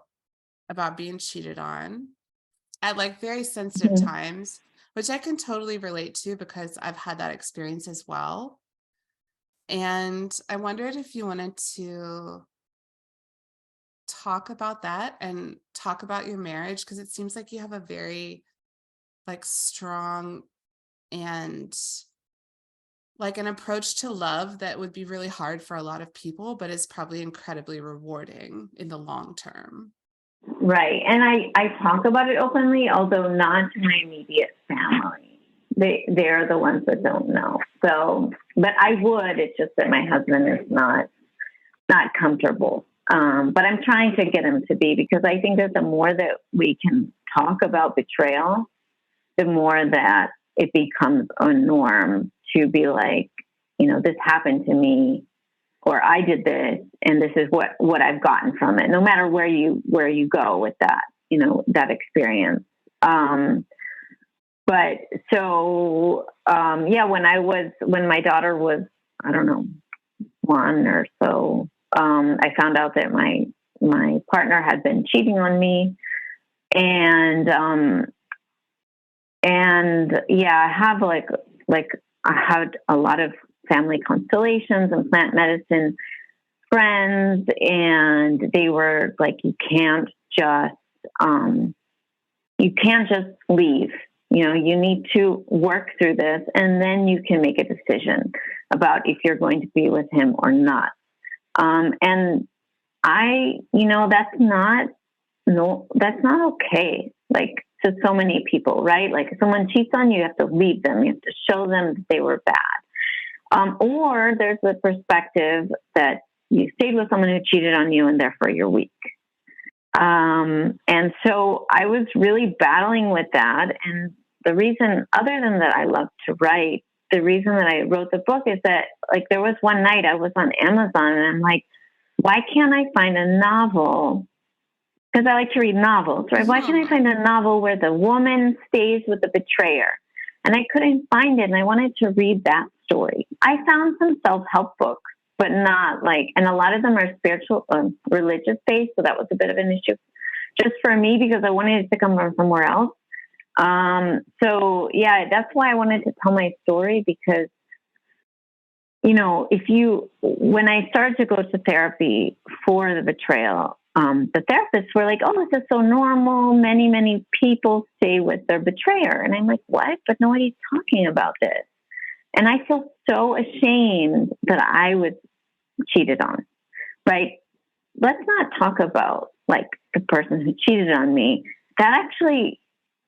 about being cheated on at like very sensitive times, which I can totally relate to because I've had that experience as well. And I wondered if you wanted to talk about that and talk about your marriage, because it seems like you have a very like strong and like an approach to love that would be really hard for a lot of people, but is probably incredibly rewarding in the long term. Right. And I talk about it openly, although not to my immediate family. They're the ones that don't know. So, but I would, it's just that my husband is not comfortable. But I'm trying to get him to be, because I think that the more that we can talk about betrayal, the more that it becomes a norm to be like, this happened to me, or I did this, and this is what I've gotten from it, no matter where you go with that, that experience. But so, when my daughter was, I don't know, 1 or so, I found out that my partner had been cheating on me, and I have like I had a lot of family constellations and plant medicine friends, and they were like, you can't just leave. You need to work through this, and then you can make a decision about if you're going to be with him or not. And that's not okay. Like, to so many people, right? Like, if someone cheats on you, you have to leave them. You have to show them that they were bad. Or there's the perspective that you stayed with someone who cheated on you and therefore you're weak. And so I was really battling with that. And the reason, other than that I love to write, the reason that I wrote the book is that, like, there was one night I was on Amazon and I'm like, why can't I find a novel? Because I like to read novels, right? Why can't I find a novel where the woman stays with the betrayer? And I couldn't find it, and I wanted to read that story. I found some self-help books, but not like, and a lot of them are spiritual, religious based, so that was a bit of an issue just for me, because I wanted to come from somewhere else. So yeah, that's why I wanted to tell my story, because, when I started to go to therapy for the betrayal, the therapists were like, oh, this is so normal. Many, many people stay with their betrayer. And I'm like, what? But nobody's talking about this. And I feel so ashamed that I was cheated on, right? Let's not talk about like the person who cheated on me. That actually,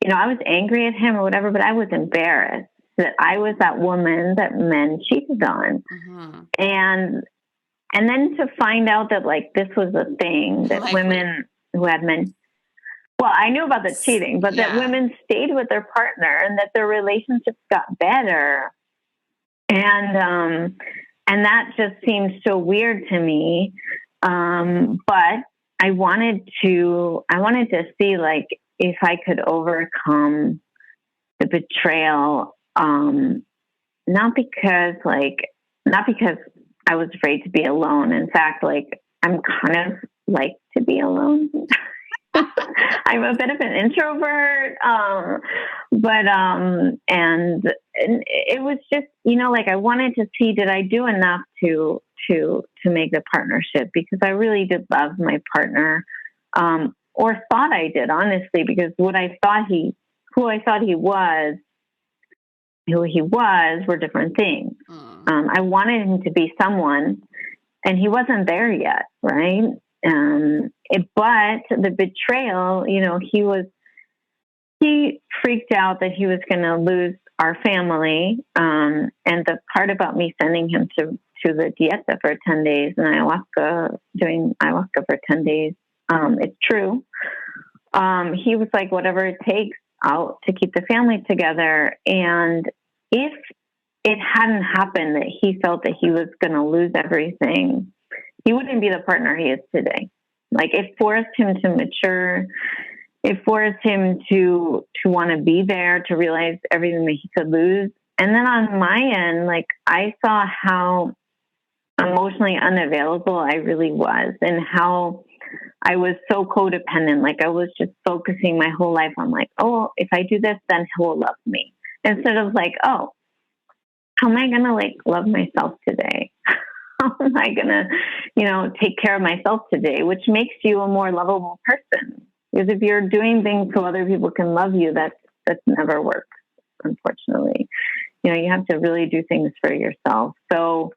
I was angry at him or whatever, but I was embarrassed that I was that woman that men cheated on. Mm-hmm. And then to find out that, like, this was a thing that women who had men, well, I knew about the cheating, but that women stayed with their partner and that their relationships got better. And that just seemed so weird to me. But I wanted to see, like, if I could overcome the betrayal, not because I was afraid to be alone. In fact, like, I'm kind of like to be alone. I'm a bit of an introvert. And it was just, like, I wanted to see, did I do enough to make the partnership? Because I really did love my partner, or thought I did, honestly, because who I thought he was were different things. I wanted him to be someone, and he wasn't there yet, right? But the betrayal, he freaked out that he was going to lose our family. And the part about me sending him to the dieta for 10 days and doing ayahuasca for 10 days, it's true. He was like, whatever it takes out to keep the family together. And if it hadn't happened that he felt that he was going to lose everything, he wouldn't be the partner he is today. Like, it forced him to mature. It forced him to want to be there, to realize everything that he could lose. And then on my end, like, I saw how emotionally unavailable I really was, and how I was so codependent. Like, I was just focusing my whole life on, like, oh, if I do this, then he will love me. Instead of like, oh, how am I going to, like, love myself today? How am I going to, take care of myself today? Which makes you a more lovable person. Because if you're doing things so other people can love you, that never works, unfortunately. you have to really do things for yourself. So,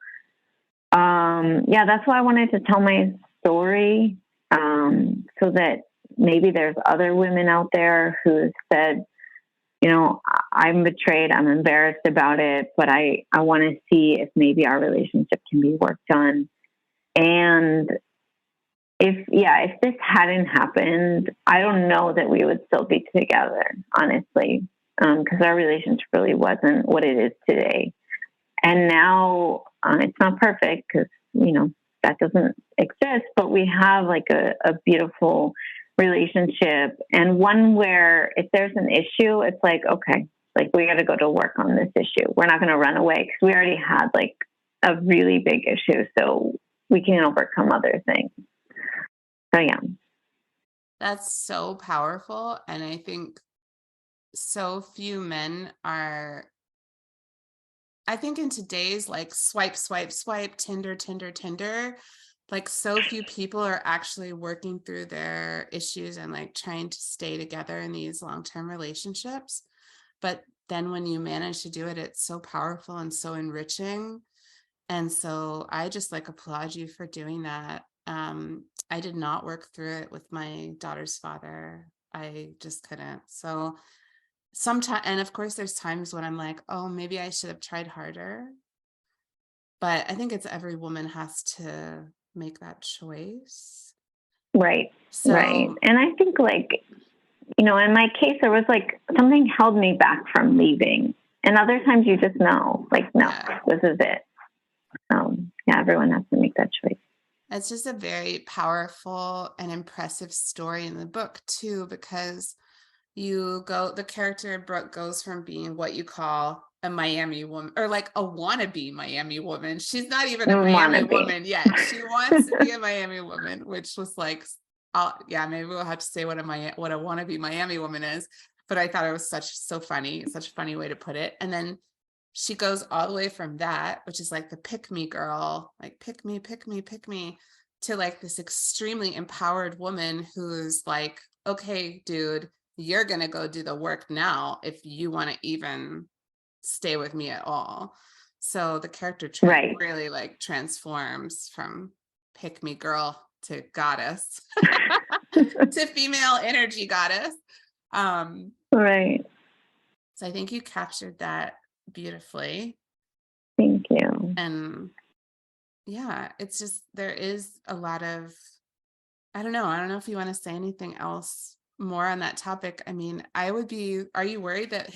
that's why I wanted to tell my story, so that maybe there's other women out there who said, I'm betrayed, I'm embarrassed about it, but I want to see if maybe our relationship can be worked on. And if this hadn't happened, I don't know that we would still be together, honestly, because our relationship really wasn't what it is today. And now it's not perfect because, that doesn't exist, but we have like a beautiful relationship, and one where if there's an issue, it's like, okay, like we got to go to work on this issue. We're not going to run away because we already had like a really big issue, so we can overcome other things. So yeah. That's so powerful. And I think so few men are, I think in today's like swipe, Tinder, like so few people are actually working through their issues and like trying to stay together in these long-term relationships. But then when you manage to do it, it's so powerful and so enriching. And so I just like applaud you for doing that. I did not work through it with my daughter's father. I just couldn't. So sometimes, and of course there's times when I'm like, oh, maybe I should have tried harder. But I think it's every woman has to make that choice. Right. So, right. And I think like, in my case, there was like something held me back from leaving. And other times you just know, like, no, this is it. Everyone has to make that choice. It's just a very powerful and impressive story in the book too, because the character Brooke goes from being what you call a Miami woman, or like a wannabe Miami woman. She's not even a Miami woman yet. She wants to be a Miami woman, which was like, maybe we'll have to say what a wannabe Miami woman is. But I thought it was such a funny way to put it. And then she goes all the way from that, which is like the pick me girl, like pick me, to like this extremely empowered woman who's like, okay, dude, you're going to go do the work now if you want to even stay with me at all. So the character really like transforms from pick me girl to goddess to female energy goddess. Right. So I think you captured that beautifully. Thank you. And yeah, it's just, there is a lot of, I don't know if you want to say anything else more on that topic. I mean, are you worried that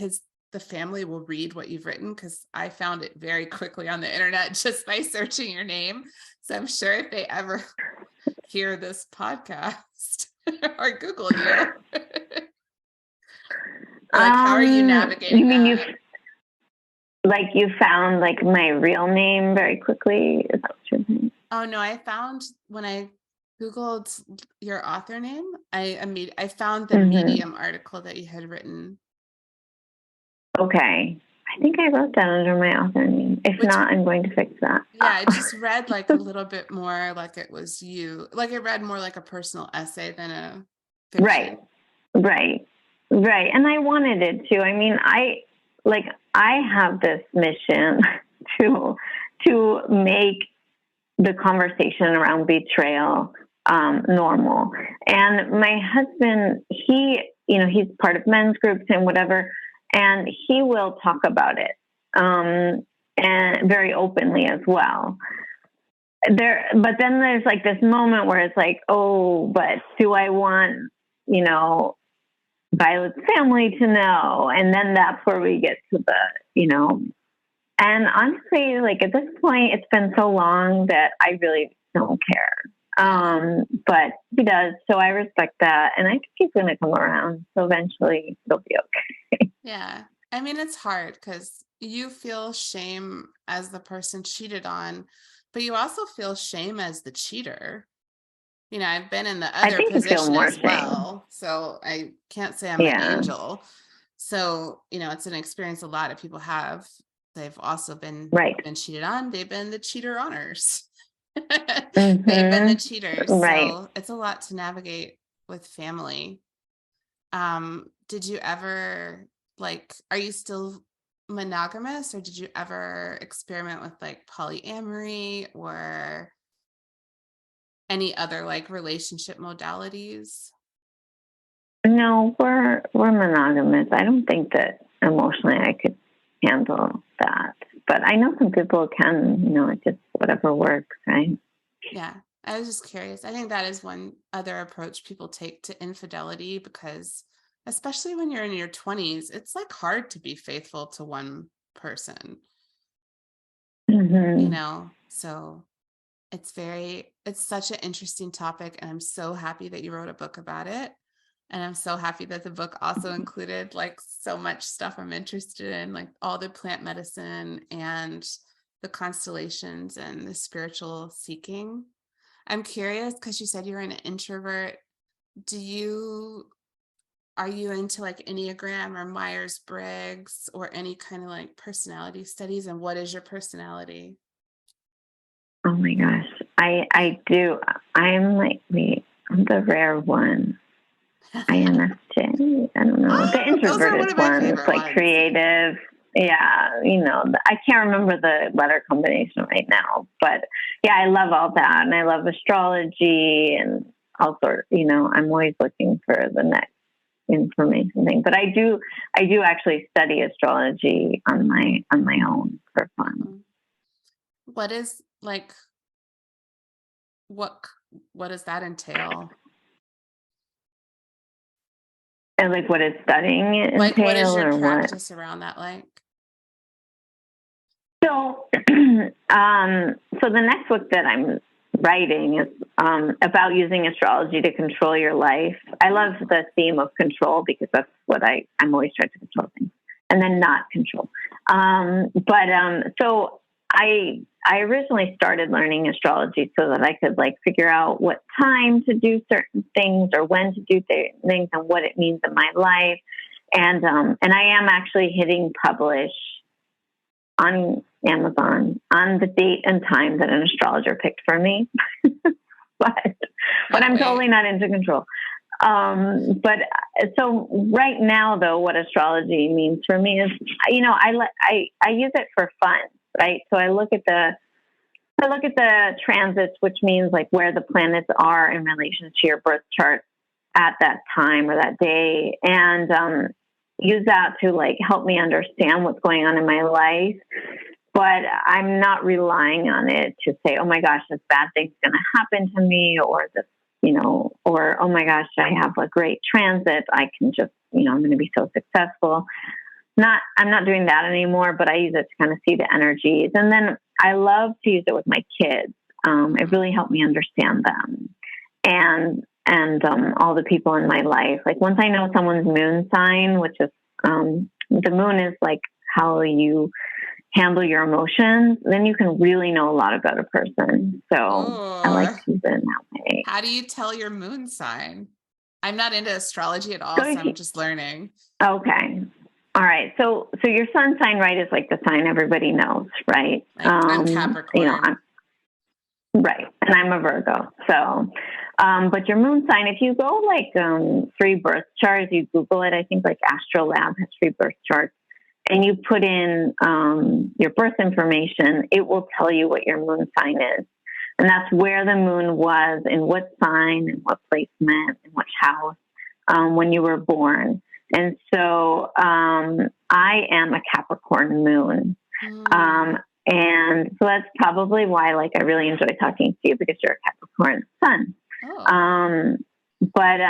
the family will read what you've written? Because I found it very quickly on the internet just by searching your name. So I'm sure if they ever hear this podcast or Google you, like, how are you navigating you mean that? You found like my real name very quickly? Is that what you're saying? Oh no, I found when I Googled your author name, I found the Medium article that you had written. Okay. I think I wrote that under my author name. If not, I'm going to fix that. Yeah, I just read like a little bit more like it was you. Like it read more like a personal essay than a fiction. Right. And I wanted it to. I mean, I have this mission to make the conversation around betrayal normal. And my husband, he's part of men's groups and whatever, and he will talk about it and very openly as well. But then there's like this moment where it's like, oh, but do I want, Violet's family to know? And then that's where we get to the, and honestly, like at this point, it's been so long that I really don't care. But he does. So I respect that. And I think he's going to come around. So eventually it'll be okay. Yeah. I mean, it's hard because you feel shame as the person cheated on, but you also feel shame as the cheater. I've been in the other position as well. So I can't say I'm an angel. So, it's an experience a lot of people have. They've also been cheated on. They've been the cheater honors. They've been the cheaters. So it's a lot to navigate with family. Did you ever are you still monogamous, or did you ever experiment with like polyamory or any other like relationship modalities? No, we're monogamous. I don't think that emotionally I could handle that. But I know some people can, it just whatever works, right? Yeah, I was just curious. I think that is one other approach people take to infidelity, because especially when you're in your 20s, it's like hard to be faithful to one person, Mm-hmm. So it's such an interesting topic, and I'm so happy that you wrote a book about it. And I'm so happy that the book also included like so much stuff I'm interested in, like all the plant medicine and the constellations and the spiritual seeking. I'm curious because you said you're an introvert. Are you into like Enneagram or Myers-Briggs or any kind of like personality studies? And what is your personality? Oh my gosh. I do. I'm I'm the rare one. INFJ. I don't know. The Those are one introverted of my one. It's favorite like ones. creative. Yeah, I can't remember the letter combination right now, but yeah, I love all that, and I love astrology and all sorts. I'm always looking for the next information thing. But I do actually study astrology on my own for fun. What is like what does that entail? And like, what does studying Like, what is entail, your or what? practice around that like? So, so the next book that I'm writing is about using astrology to control your life. I love the theme of control because that's what I'm always trying to control things and then not control. So I originally started learning astrology so that I could like figure out what time to do certain things or when to do things and what it means in my life. And I am actually hitting publish on Amazon on the date and time that an astrologer picked for me. but I'm totally not into control. So right now though, what astrology means for me is, I use it for fun, right? So I look at the transits, which means like where the planets are in relation to your birth chart at that time or that day, and use that to like help me understand what's going on in my life. But I'm not relying on it to say, oh my gosh, this bad thing's going to happen to me, or this, or oh my gosh, I have a great transit. I can just, I'm going to be so successful. I'm not doing that anymore, but I use it to kind of see the energies. And then I love to use it with my kids. It really helped me understand them and all the people in my life. Like once I know someone's moon sign, which is, the moon is like how you handle your emotions, then you can really know a lot about a person. So I like to use it in that way. How do you tell your moon sign? I'm not into astrology at all, so I'm just learning. Okay. All right. So your sun sign, right, is like the sign everybody knows, right? Like, I'm Capricorn. Right. And I'm a Virgo. So, but your moon sign, if you go like 3 birth charts, you Google it, I think like Astrolab has 3 birth charts, and you put in your birth information, it will tell you what your moon sign is. And that's where the moon was, in what sign, and what placement, in which house, when you were born. And so I am a Capricorn moon. And so that's probably why, like, I really enjoy talking to you, because you're a Capricorn sun. Oh. But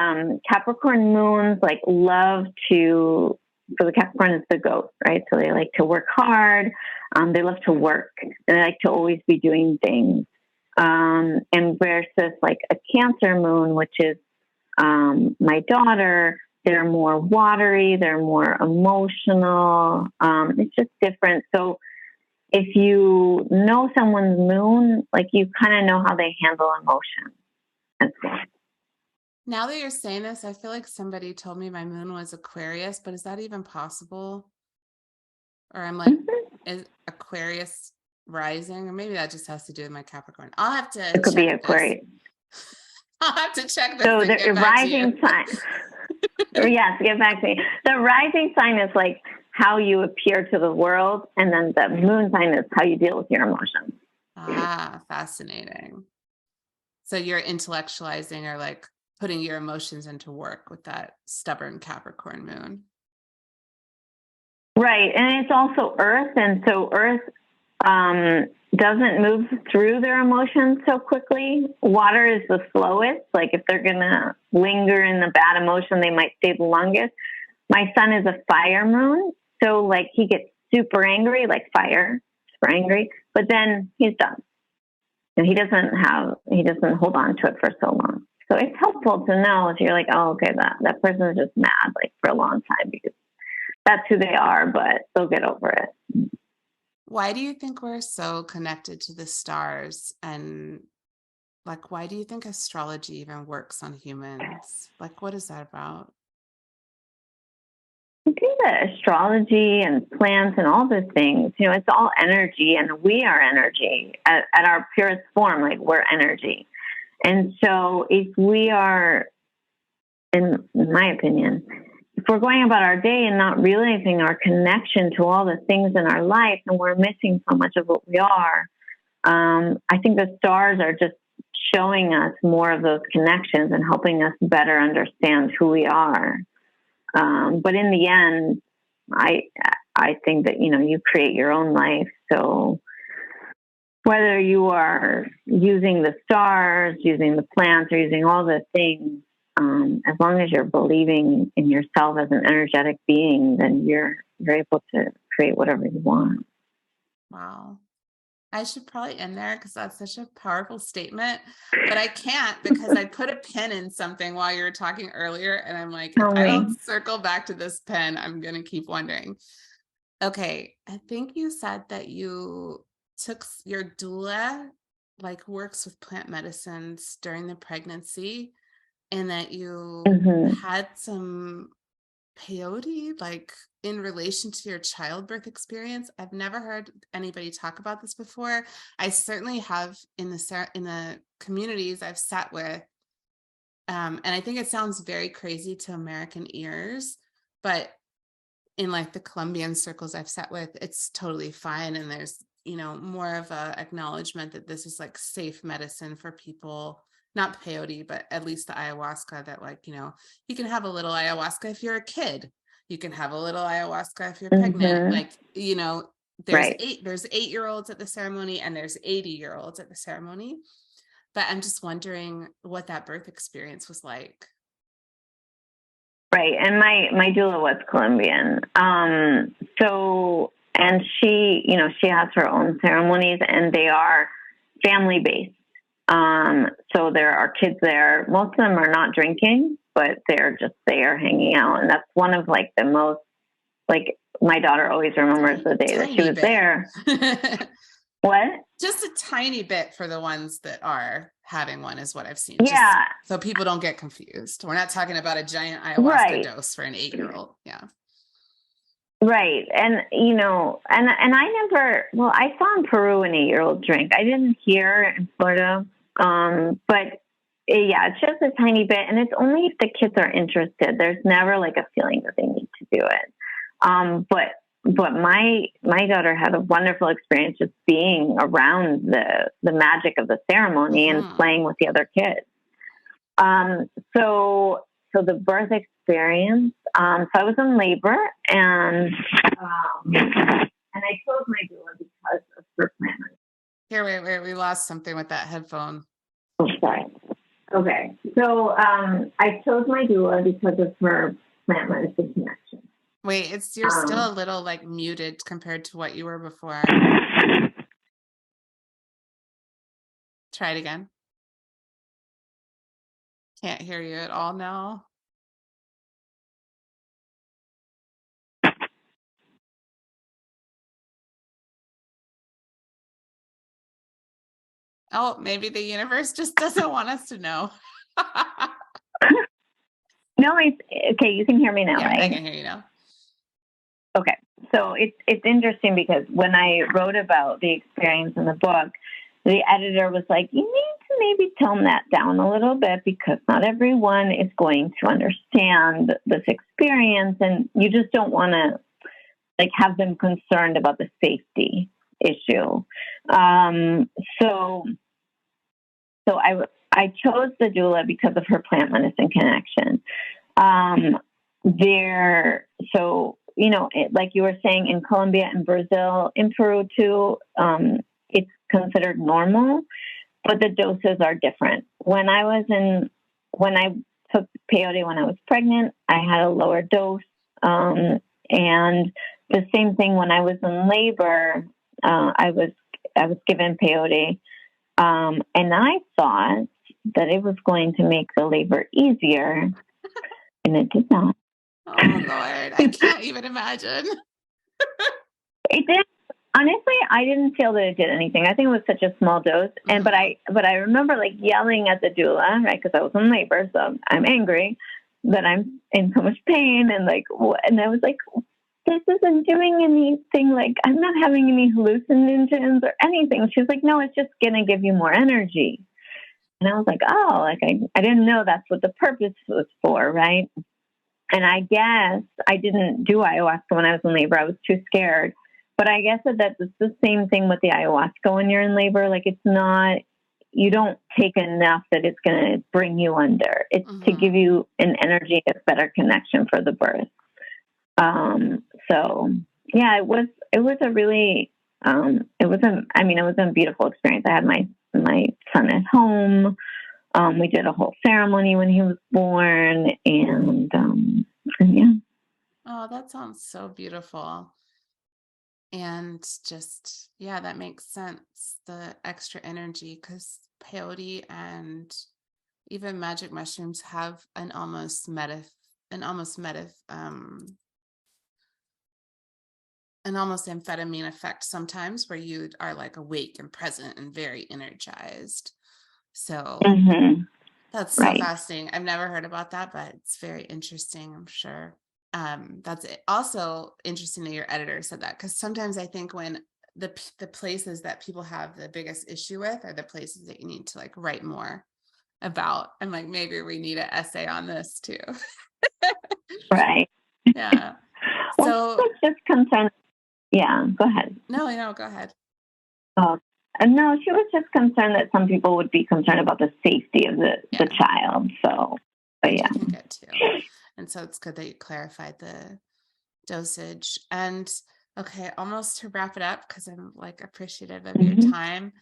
Capricorn moons, like, love to, so the Capricorn is the goat, right? So they like to work hard. They love to work, and they like to always be doing things. And versus, like, a Cancer moon, which is my daughter, they're more watery, they're more emotional. It's just different. So if you know someone's moon, like, you kind of know how they handle emotion as well. Now that you're saying this, I feel like somebody told me my moon was Aquarius, but is that even possible? Or I'm like, is Aquarius rising? Or maybe that just has to do with my Capricorn. I'll have to It could be Aquarius. I'll have to check this. So the rising sign. Yes, get back to me. The rising sign is like how you appear to the world, and then the moon sign is how you deal with your emotions. Ah, fascinating. So you're intellectualizing or like putting your emotions into work with that stubborn Capricorn moon. Right. And it's also Earth. And so Earth doesn't move through their emotions so quickly. Water is the slowest. Like if they're going to linger in the bad emotion, they might stay the longest. My son is a fire moon. So like he gets super angry, like fire, super angry, but then he's done. And he doesn't hold on to it for so long. So it's helpful to know if you're like, oh, okay, that person is just mad like for a long time because that's who they are, but they'll get over it. Why do you think we're so connected to the stars? And like, why do you think astrology even works on humans? Like, what is that about? I think that astrology and plants and all those things, it's all energy, and we are energy at our purest form. Like we're energy. And so if we are, in my opinion, if we're going about our day and not realizing our connection to all the things in our life, and we're missing so much of what we are, I think the stars are just showing us more of those connections and helping us better understand who we are. But in the end, I think that, you create your own life. So whether you are using the stars, using the plants, or using all the things, as long as you're believing in yourself as an energetic being, then you're able to create whatever you want. Wow. I should probably end there because that's such a powerful statement, but I can't because I put a pin in something while you were talking earlier. And I'm like, if I don't circle back to this pin, I'm going to keep wondering. Okay. I think you said that you took your doula, like works with plant medicines during the pregnancy, and that you had some peyote, like in relation to your childbirth experience. I've never heard anybody talk about this before. I certainly have in the communities I've sat with, and I think it sounds very crazy to American ears, but in like the Colombian circles I've sat with, it's totally fine, and there's more of a acknowledgement that this is like safe medicine for people. Not peyote, but at least the ayahuasca, that like, you can have a little ayahuasca if you're a kid. You can have a little ayahuasca if you're pregnant. Like, Right. there's 8-year-olds at the ceremony and there's 80-year-olds at the ceremony. But I'm just wondering what that birth experience was like. Right. And my doula was Colombian. And she has her own ceremonies, and they are family based. So there are kids there. Most of them are not drinking, but they're just there hanging out. And that's one of like the most, like my daughter always remembers the day that she was there. What? Just a tiny bit for the ones that are having one is what I've seen. Yeah. Just so people don't get confused. We're not talking about a giant ayahuasca dose for an 8-year-old. Yeah. Right. And, and I saw in Peru an 8-year-old drink. I didn't hear in Florida. But it's just a tiny bit. And it's only if the kids are interested. There's never like a feeling that they need to do it. But my daughter had a wonderful experience just being around the magic of the ceremony and playing with the other kids. So the birth experience, so I was in labor, and I chose my doula because of her plan. Here, wait, we lost something with that headphone. Oh, sorry. Okay. So I chose my doula because of her plant medicine connection. Wait, you're still a little like muted compared to what you were before. Try it again. Can't hear you at all now. Oh, maybe the universe just doesn't want us to know. No, it's okay. You can hear me now, yeah, right? I can hear you now. Okay. So it's interesting because when I wrote about the experience in the book, the editor was like, you need to maybe tone that down a little bit because not everyone is going to understand this experience, and you just don't want to like have them concerned about the safety issue. So I chose the doula because of her plant medicine connection. Like you were saying, in Colombia and Brazil, in Peru too, it's considered normal, but the doses are different. When I took peyote when I was pregnant, I had a lower dose. And the same thing when I was in labor, I was given peyote. And I thought that it was going to make the labor easier, and it did not. Oh Lord, I can't even imagine. It did. Honestly, I didn't feel that it did anything. I think it was such a small dose, and but I remember like yelling at the doula, right? Because I was in labor, so I'm angry that I'm in so much pain, and I was like, this isn't doing anything. Like, I'm not having any hallucinogens or anything. She was like, no, it's just gonna give you more energy. And I was like, oh, like I didn't know that's what the purpose was for, right? And I guess I didn't do ayahuasca when I was in labor. I was too scared. But I guess that's the same thing with the ayahuasca when you're in labor. Like, it's not, you don't take enough that it's going to bring you under. It's to give you an energy, a better connection for the birth. So yeah, it was a really, it was a beautiful experience. I had my son at home. We did a whole ceremony when he was born, and yeah. Oh, that sounds so beautiful. And just, yeah, that makes sense. The extra energy, because peyote and even magic mushrooms have an almost amphetamine effect sometimes, where you are like awake and present and very energized. So that's so fascinating. I've never heard about that, but it's very interesting, I'm sure. That's also interesting that your editor said that, because sometimes I think when the places that people have the biggest issue with are the places that you need to like write more about. I'm like, maybe we need an essay on this too. Right. Yeah. Well, so just concerned. Yeah, go ahead. No, go ahead. Oh, no, she was just concerned that some people would be concerned about the safety of the child. So, but yeah. I can get to. And so it's good that you clarified the dosage. And okay, almost to wrap it up, because I'm like appreciative of your time.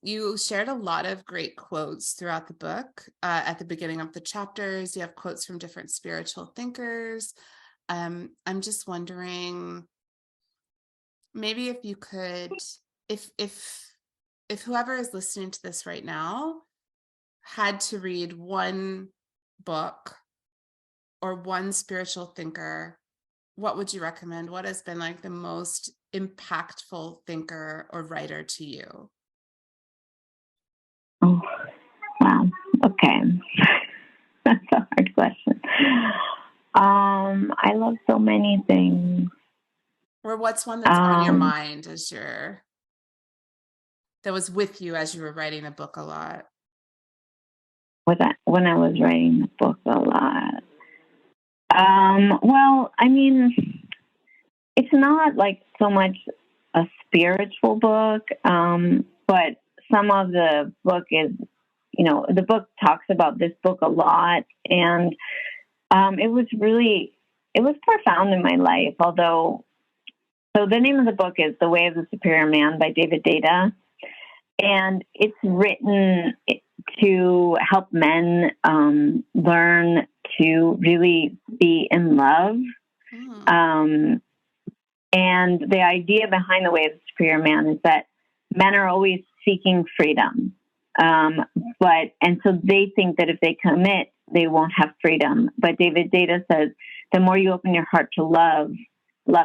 You shared a lot of great quotes throughout the book. At the beginning of the chapters, you have quotes from different spiritual thinkers. I'm just wondering, maybe if you could, if whoever is listening to this right now had to read one book or one spiritual thinker, what would you recommend? What has been like the most impactful thinker or writer to you? Oh, wow. Okay. That's a hard question. I love so many things. Or what's one that's on your mind that was with you as you were writing the book a lot? When I was writing the book a lot. Well, I mean, it's not like so much a spiritual book, but some of the book is, the book talks about this book a lot, and it was profound in my life. So the name of the book is The Way of the Superior Man by David Data, and it's written to help men learn to really be in love. And the idea behind The Way of the Superior Man is that men are always seeking freedom. And so they think that if they commit, they won't have freedom. But David Data says, the more you open your heart to love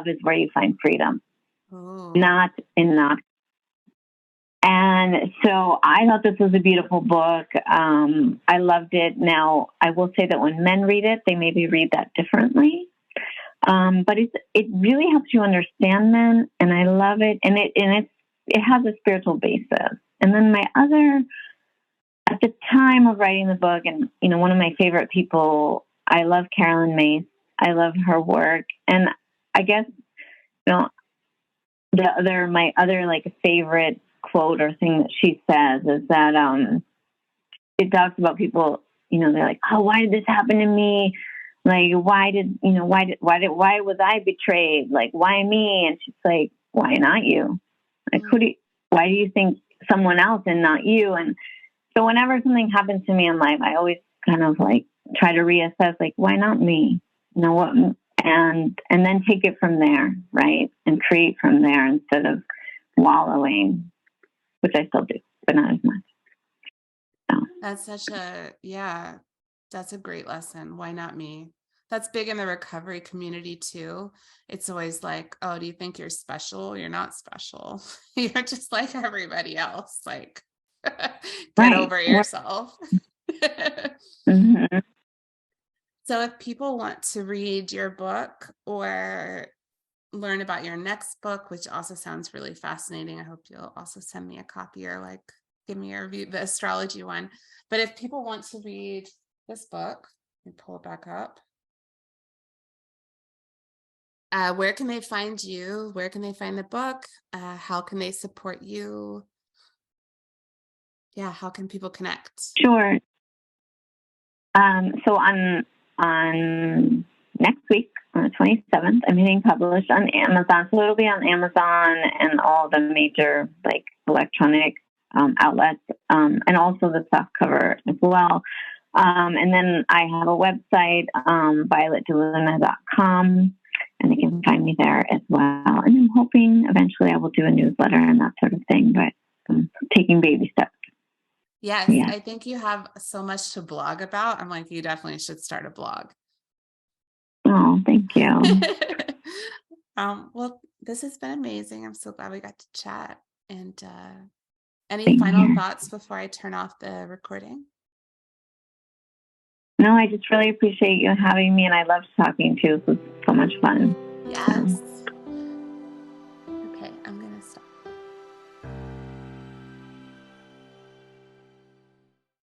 is where you find freedom, not in not. And so I thought this was a beautiful book. I loved it. Now, I will say that when men read it, they maybe read that differently. But it really helps you understand men, and I love it. And it has a spiritual basis. And then at the time of writing the book, and one of my favorite people, I love Carolyn Mace. I love her work, and I guess So my other like favorite quote or thing that she says is that it talks about people, you know, they're like, oh, why did this happen to me? Like, why was I betrayed? Like, why me? And she's like, why not you? Like, why do you think someone else and not you? And so whenever something happens to me in life, I always kind of like try to reassess, like, why not me? You know what? And then take it from there, right? And create from there instead of wallowing, which I still do, but not as much. So. That's a great lesson. Why not me? That's big in the recovery community too. It's always like, oh, do you think you're special? You're not special. You're just like everybody else. Like, get over yourself. Mm-hmm. So if people want to read your book or learn about your next book, which also sounds really fascinating, I hope you'll also send me a copy or like give me a review, the astrology one. But if people want to read this book, let me pull it back up. Where can they find you? Where can they find the book? How can they support you? Yeah, how can people connect? Sure. So on next week, on the 27th, I'm hitting publish on Amazon. So it'll be on Amazon and all the major like electronic outlets, and also the softcover as well. And then I have a website, violetdeluna.com, and they can find me there as well. And I'm hoping eventually I will do a newsletter and that sort of thing, but I'm taking baby steps. Yes, yeah. I think you have so much to blog about. I'm like, you definitely should start a blog. Oh, thank you. Well, this has been amazing. I'm so glad we got to chat. And any final thoughts before I turn off the recording? No, I just really appreciate you having me, and I loved talking to you. It was so much fun. Yes.